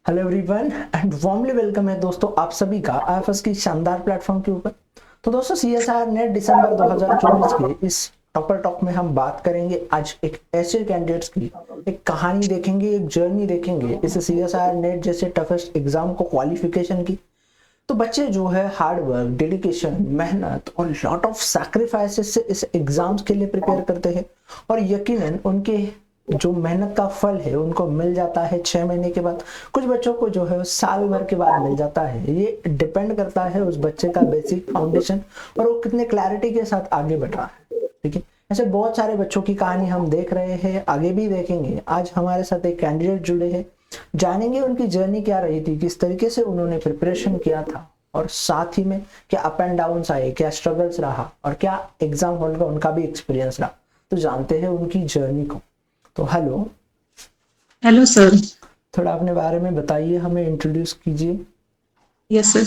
Hello everyone and warmly welcome है दोस्तों आप सभी का आईएफएस की शानदार प्लेटफॉर्म के ऊपर। तो दोस्तों सीएसआर नेट दिसंबर 2024 के इस टॉपर टॉक में हम बात करेंगे आज एक ऐसे कैंडिडेट्स की एक कहानी देखेंगे, एक जर्नी देखेंगे इस सीएसआर नेट जैसे टफेस्ट एग्जाम को क्वालिफिकेशन की। तो बच्चे जो है हार्ड वर्क, डेडिकेशन, मेहनत और लॉट ऑफ सैक्रिफाइसेस से इस एग्जाम्स के लिए प्रिपेयर करते हैं और यकीनन उनके जो मेहनत का फल है उनको मिल जाता है 6 महीने के बाद। कुछ बच्चों को जो है साल भर के बाद मिल जाता है। ये डिपेंड करता है उस बच्चे का बेसिक फाउंडेशन और वो कितने क्लैरिटी के साथ आगे बढ़ रहा है। ठीक है, ऐसे बहुत सारे बच्चों की कहानी हम देख रहे हैं, आगे भी देखेंगे। आज हमारे साथ एक कैंडिडेट जुड़े हैं, जानेंगे उनकी जर्नी क्या रही थी, किस तरीके से उन्होंने प्रिपरेशन किया था और साथ ही में क्या अप एंड डाउन आए, क्या स्ट्रगल्स रहा और क्या एग्जाम हॉल का उनका भी एक्सपीरियंस रहा। तो जानते हैं उनकी जर्नी को। तो हेलो। Hello sir. थोड़ा अपने बारे में बताइए, हमें इंट्रोड्यूस कीजिए। Yes sir.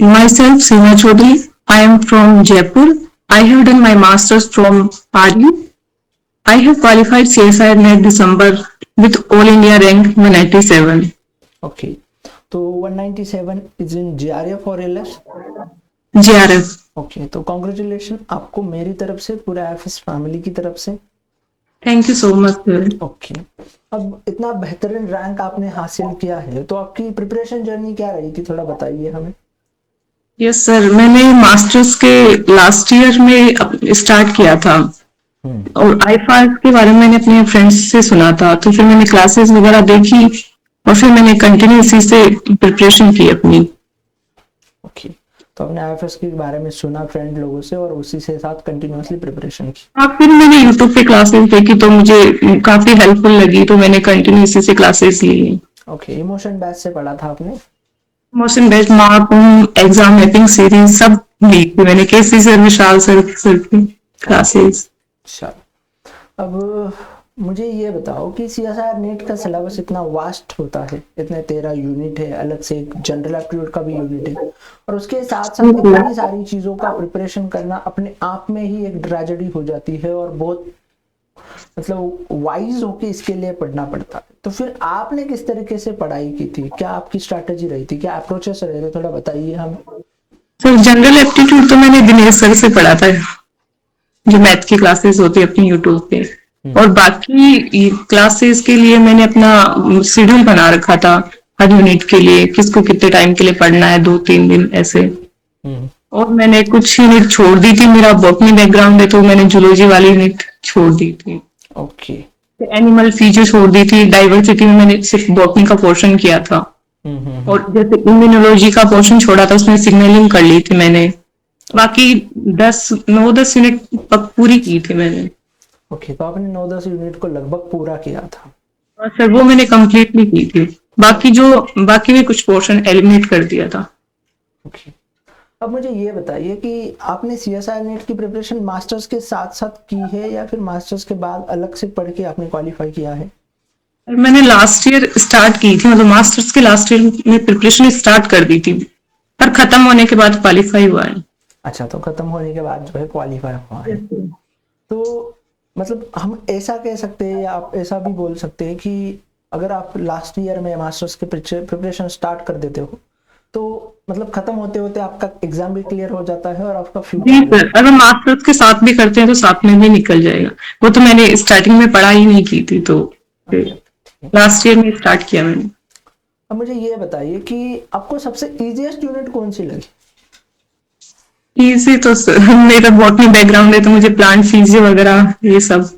Myself Seema Chaudhary. I am from Jaipur. I have done my masters from RU. I have qualified CSIR NET December with All India rank 197. Okay, तो 197 is in GRF और LS. JRF. Okay, तो congratulation आपको मेरी तरफ से, पूरा FS family की तरफ से। Thank you so much sir. Okay, अब इतना बेहतरीन रैंक आपने हासिल किया है तो आपकी प्रिपरेशन जर्नी क्या रही थी, थोड़ा बताइए हमें। यस सर, मैंने मास्टर्स के लास्ट ईयर में स्टार्ट किया था और आईफास के बारे में मैंने अपने फ्रेंड्स से सुना था, तो फिर मैंने क्लासेस वगैरह देखी और फिर मैंने कंटिन्यू इसी से प्रिपरेशन की अपनी। ओके, तो आपने आईएफएस के बारे में सुना फ्रेंड लोगों से और उसी से साथ कंटिन्यूअसली प्रिपरेशन की। हाँ, फिर मैंने यूट्यूब पे क्लासेस देखी तो मुझे काफी हेल्पफुल लगी, तो मैंने कंटिन्यू इसी से क्लासेस ली। ओके, इमोशन बैच से पढ़ा था आपने। Motion best mark, exam mapping series सब ली थी मैंने, केसी सर, विशाल सर की क्लासेस। अच्छा, अब मुझे ये बताओ कि सीएसआर नेट का सिलेबस इतना वास्ट होता है, इतने 13 यूनिट है, अलग से एक जनरल एप्टीट्यूड का भी यूनिट है और उसके साथ साथ इतनी सारी चीजों का प्रिपरेशन करना अपने आप में ही एक ट्रेजेडी हो जाती है और बहुत मतलब वाइज होके इसके लिए पढ़ना पड़ता है। तो फिर आपने किस तरीके से पढ़ाई की थी, क्या आपकी स्ट्रैटेजी रही थी, क्या अप्रोचेस रहे थे, थोड़ा बताइए हमें। सर जनरल एप्टीट्यूड तो मैंने दिनेश सर से पढ़ा था, जो मैथ की क्लासेस होती है अपनी यूट्यूब पे। और बाकी क्लासेस के लिए मैंने अपना शेड्यूल बना रखा था, हर यूनिट के लिए किसको कितने टाइम के लिए पढ़ना है, 2-3 दिन ऐसे। और मैंने कुछ यूनिट छोड़ दी थी, मेरा बॉटनी बैकग्राउंड है तो मैंने जूलॉजी वाली यूनिट छोड़ दी थी। ओके। एनिमल फीचर छोड़ दी थी, डाइवर्सिटी में मैंने सिर्फ बॉटनी का पोर्शन किया था। और जैसे इम्यूनोलॉजी का पोर्शन छोड़ा था उसमें सिग्नलिंग कर ली थी मैंने। बाकी 9-10 यूनिट पूरी की थी मैंने। ओके, तो आपने 9-10 यूनिट को लगभग पूरा किया था। और सर वो मैंने कंप्लीटली की थी, बाकी में कुछ पोर्शन एलिमिनेट कर दिया था। ओके, अब मुझे ये बताइए कि आपने सीएसआर नेट की प्रिपरेशन मास्टर्स के साथ साथ की है या फिर मास्टर्स के बाद अलग से पढ़ के आपने क्वालिफाई किया है। मैंने लास्ट ईयर स्टार्ट की थी, मतलब मास्टर्स के लास्ट ईयर में प्रिपरेशन स्टार्ट कर दी थी, पर खत्म होने के बाद क्वालिफाई हुआ है। अच्छा, तो खत्म होने के बाद जो है क्वालिफाई हुआ है। तो मतलब हम ऐसा कह सकते हैं या आप ऐसा भी बोल सकते हैं कि अगर आप लास्ट ईयर में मास्टर्स के प्रिपरेशन स्टार्ट कर देते हो तो मतलब खत्म होते होते आपका एग्जाम भी क्लियर हो जाता है और आपका जी फ्यूचर भी। सर, अगर मास्टर्स के साथ भी करते हैं तो साथ में भी निकल जाएगा। वो तो मैंने स्टार्टिंग में पढ़ाई नहीं की थी, तो अच्छा, लास्ट ईयर में स्टार्ट किया मैंने। अब मुझे ये बताइए कि आपको सबसे इजीएस्ट यूनिट कौन सी लगी। इजी तो मेरा बॉटनी बैकग्राउंड है तो मुझे प्लांट फिजियो वगैरह ये सब।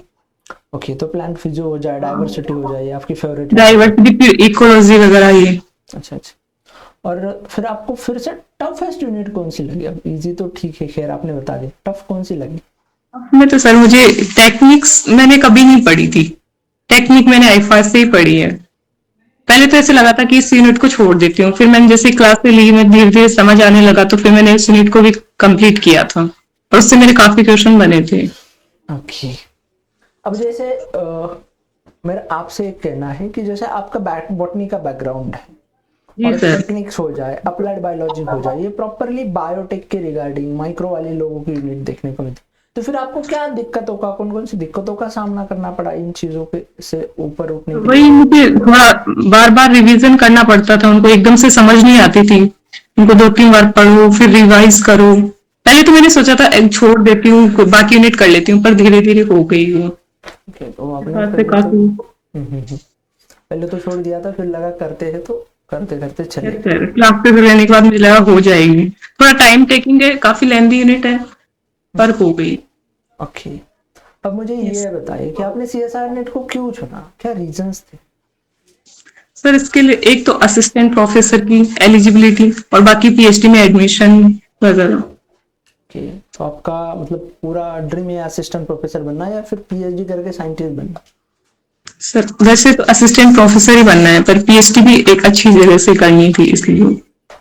ओके, तो प्लांट फिजियो हो जाए, डाइवर्सिटी हो जाए, आपकी फेवरेट यूनिट है। डाइवर्सिटी फिर इकोलॉजी वगैरह ये। अच्छा अच्छा, और फिर आपको फिर से टफेस्ट यूनिट कौन सी लगी। अब इजी तो ठीक है, खैर आपने बता दिया, टफ कौन सी लगी। मैं तो सर, मुझे टेक्निक्स मैंने कभी नहीं पढ़ी थी, टेक्निक मैंने आईफास से ही पढ़ी है। पहले तो ऐसे लगा था कि इस यूनिट को छोड़ देती हूँ, फिर मैंने जैसे क्लास में ली, मैं धीरे धीरे समझ आने लगा तो फिर मैंने इस यूनिट को भी कंप्लीट किया था और उससे मेरे काफी क्वेश्चन बने थे। ओके, अब जैसे मेरा आपसे एक कहना है कि जैसे आपका बॉटनी का बैकग्राउंड है जी और सर। टेक्निक्स हो जाए, अप्लाइड बायोलॉजी हो जाए, ये प्रॉपरली बायोटेक के रिगार्डिंग माइक्रो वाले लोगों की यूनिट देखने को मिलती। तो फिर आपको क्या दिक्कतों का, कौन कौन सी दिक्कतों का सामना करना पड़ा इन चीजों के से ऊपर उठने के लिए? वही मुझे थोड़ा बार बार रिवीजन करना पड़ता था, उनको एकदम से समझ नहीं आती थी। उनको 2-3 बार पढ़ो फिर रिवाइज करो। पहले तो मैंने सोचा था छोड़ देती हूँ, बाकी यूनिट कर लेती हूँ, पर धीरे धीरे हो गई हूँ। ओके, तो आपने बाद से पहले तो काफी। पहले तो छोड़ दिया था, फिर लगा करते हैं तो करते करते चले गए। क्लासेस लेने के बाद मुझे लगा हो जाएगी। थोड़ा टाइम टेकिंग है, काफी लेंथी यूनिट है, पर हो गई। ओके, अब मुझे ये बताइए कि आपने सीएसआर नेट को क्यों चुना, क्या रीजंस थे? सर इसके लिए एक तो असिस्टेंट प्रोफेसर की एलिजिबिलिटी, और बाकी पीएचडी में एडमिशन वगैरह। ओके, तो आपका मतलब पूरा ड्रीम है असिस्टेंट प्रोफेसर बनना या फिर पीएचडी करके साइंटिस्ट बनना? सर वैसे तो असिस्टेंट प्रोफेसर ही बनना है, पर पीएचडी भी एक अच्छी जगह से करनी थी इसलिए।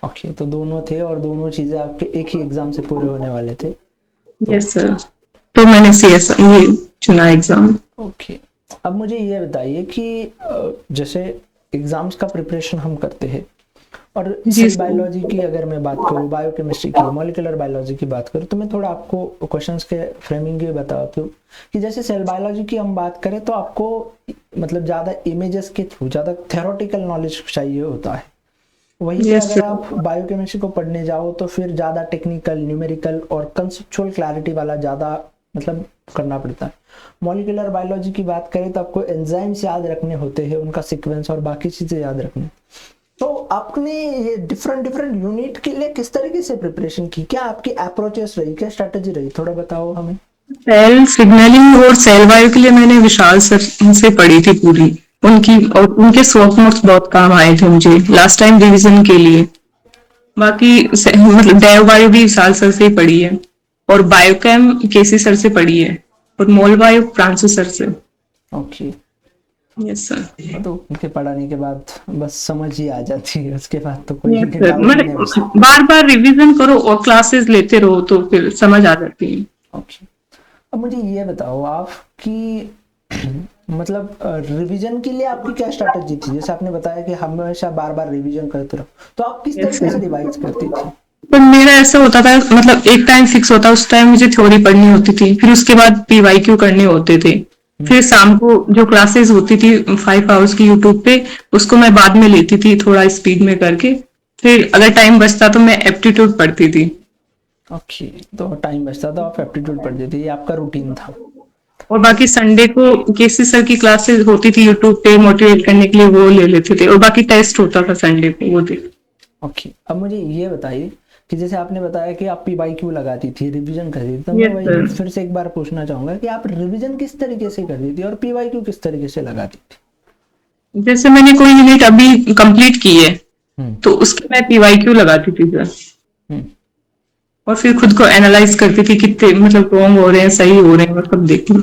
ओके, तो दोनों थे और दोनों चीजें आपके एक ही एग्जाम से पूरे होने वाले थे। यस सर, तो मैंने सीएस ये चुना एग्जाम। ओके, अब मुझे ये बताइए कि जैसे एग्जाम्स का प्रिपरेशन हम करते हैं और जी सेल सर। बायोलॉजी की अगर मैं बात करूँ, बायोकेमिस्ट्री की, मॉलिक्यूलर बायोलॉजी की बात करूँ, तो मैं थोड़ा आपको क्वेश्चंस के फ्रेमिंग ये बताता हूँ कि जैसे सेल बायोलॉजी की हम बात करें तो आपको मतलब ज़्यादा इमेजेस के थ्रू ज़्यादा थ्योरेटिकल नॉलेज चाहिए होता है। वहीं पे यस अगर सर। आप बायोकेमिस्ट्री को पढ़ने जाओ तो फिर ज़्यादा टेक्निकल, न्यूमेरिकल और कंसेप्चुअल क्लैरिटी वाला ज़्यादा मतलब करना पड़ता है। मॉलिक्यूलर बायोलॉजी की बात करें तो आपको एंजाइम्स याद रखने होते हैं, उनका सीक्वेंस और बाकी चीज़ें याद रखनी। तो आपने ये डिफरेंट डिफरेंट यूनिट के लिए किस तरीके से प्रिपरेशन की, क्या आपकी अप्रोचेस रही, क्या स्ट्रेटेजी रही, थोड़ा बताओ हमें। सेल सिग्नलिंग और सेल बायो के लिए मैंने विशाल सर से पढ़ी थी पूरी। उनकी और उनके शॉर्ट नोट्स बहुत काम आए थे मुझे लास्ट टाइम रिवीजन के लिए। बाकी मतलब डेव बायो भी विशाल सर से ही पढ़ी है, और बायोकेम केसी सर से पढ़ी है, और मोल बायो फ्रांसिस सर से। Okay, yes sir. तो उनके पढ़ाने के बाद बस समझ ही आ जाती है, उसके बाद तो कोई यस सर, डाउट ही नहीं बचता। मतलब बार बार रिवीजन करो और क्लासेस लेते रहो तो फिर समझ आ जाती है। ओके, अब मुझे ये बताओ आप कि मतलब रिवीजन के लिए आपकी क्या स्ट्रैटेजी थी? जैसे आपने बताया कि हमेशा बार बार रिवीजन करते रहो, तो आप किस यस तरीके से सर, रिवाइज करती थी? पर मेरा ऐसा होता था, मतलब एक टाइम फिक्स होता, उस टाइम मुझे थ्योरी पढ़नी होती थी, फिर उसके बाद पीवाईक्यू करने होते थे। फिर शाम को जो क्लासेस होती थी 5 आवर्स की यूट्यूब पे, उसको मैं बाद में लेती थी थोड़ा स्पीड में करके। फिर अगर टाइम बचता तो मैं एप्टीट्यूड पढ़ती थी। ओके, तो टाइम बचता तो आप एप्टीट्यूड पढ़ती थी, ये आपका रूटीन था। और बाकी संडे को केसी सर की क्लासेस होती थी यूट्यूब पे मोटिवेट करने के लिए, वो ले लेते थे, और बाकी टेस्ट होता था संडे को, वो थे। ओके, अब मुझे ये बताइए कि जैसे आपने बताया कि आप पीवाईक्यू लगाती थी, रिवीजन करती थी, तो मैं यस वही सर। फिर से एक बार पूछना चाहूंगा कि आप रिवीजन किस तरीके से करती थी और पीवाईक्यू किस तरीके से लगाती थी? जैसे मैंने कोई यूनिट अभी कंप्लीट की है, हम्म तो उसकी मैं पीवाईक्यू लगाती थी सर, हम्म और फिर खुद को एनालाइज करती थी कितने मतलब रॉन्ग हो रहे हैं सही हो रहे हैं, मतलब देखती।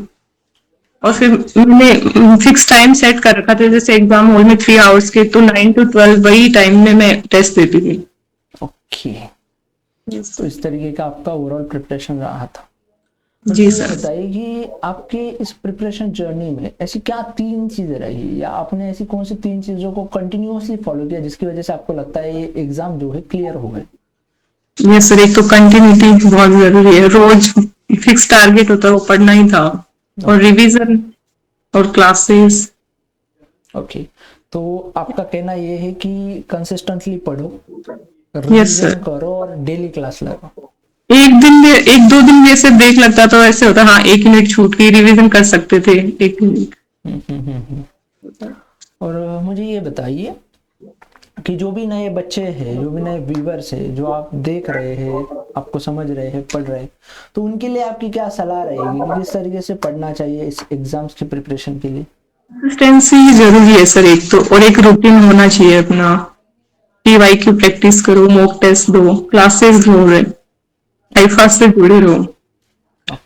और फिर मैंने फिक्स टाइम सेट कर रखा था, जैसे एग्जाम हॉल में 3 आवर्स के, तो 9 to 12 वही टाइम में मैं टेस्ट देती थी। ओके, तो इस तरीके का आपका ओवरऑल प्रिपरेशन रहा था। मुझे जी ये सर। बताइए कि आपके इस प्रिपरेशन जर्नी में ऐसी क्या 3 चीजें रही, या आपने ऐसी कौन सी 3 चीजों को कंटिन्यूअसली फॉलो किया जिसकी वजह से आपको लगता है ये एग्जाम जो है क्लियर हो गए? ये सर, एक तो कंटिन्यूटी बहुत जरूरी है, रोज फिक्स टारगेट होता है, वो पढ़ना ही था, और रिवीजन और क्लासेस। ओके, तो आपका कहना ये है कि कंसिस्टेंटली पढ़ो, यस रिवीजन सर। करो और डेली क्लास लगाओ। एक दिन में 1-2 दिन में ऐसे ब्रेक लगता तो ऐसे होता, हाँ 1 यूनिट छूट गई, रिवीजन कर सकते थे 1 यूनिट। और मुझे ये बताइए कि जो भी नए बच्चे हैं, जो भी नए व्यूवर्स हैं, जो आप देख रहे हैं, आपको समझ रहे हैं, पढ़ रहे हैं, तो उनके लिए आपकी क्या सलाह रहेगी कि किस तरीके से पढ़ना चाहिए इस एग्जाम्स की प्रिपरेशन के लिए? कंसिस्टेंसी जरूरी है सर एक तो, और एक रूटीन होना चाहिए अपना। पीवाईक्यू प्रैक्टिस करो, मॉक टेस्ट दो, क्लासेस लो, आईफा से जुड़े रहो,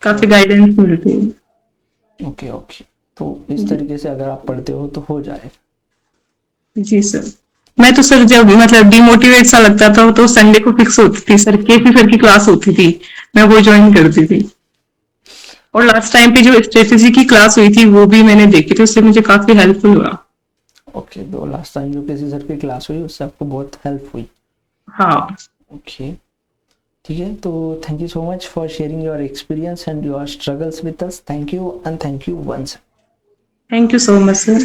काफी गाइडेंस मिलती है। ओके ओके, तो इस तरीके से अगर आप पढ़ते हो तो हो जाए। जी सर। मैं तो सर जब मतलब डिमोटिवेट सा लगता था तो संडे को फिक्स होती थी सर, केसी सर की क्लास होती थी, मैं वो ज्वाइन करती थी। और लास्ट टाइम पे जो स्ट्रेटेजी की क्लास हुई थी वो भी मैंने देखी थी, उससे मुझे काफी हेल्पफुल हुआ। ओके, तो लास्ट टाइम जो किसी सर की क्लास हुई उससे आपको बहुत हेल्प हुई? हाँ। ओके, ठीक है, तो thank you so much for sharing your experience and your struggles with us. Thank you and thank you once. Thank you so much sir.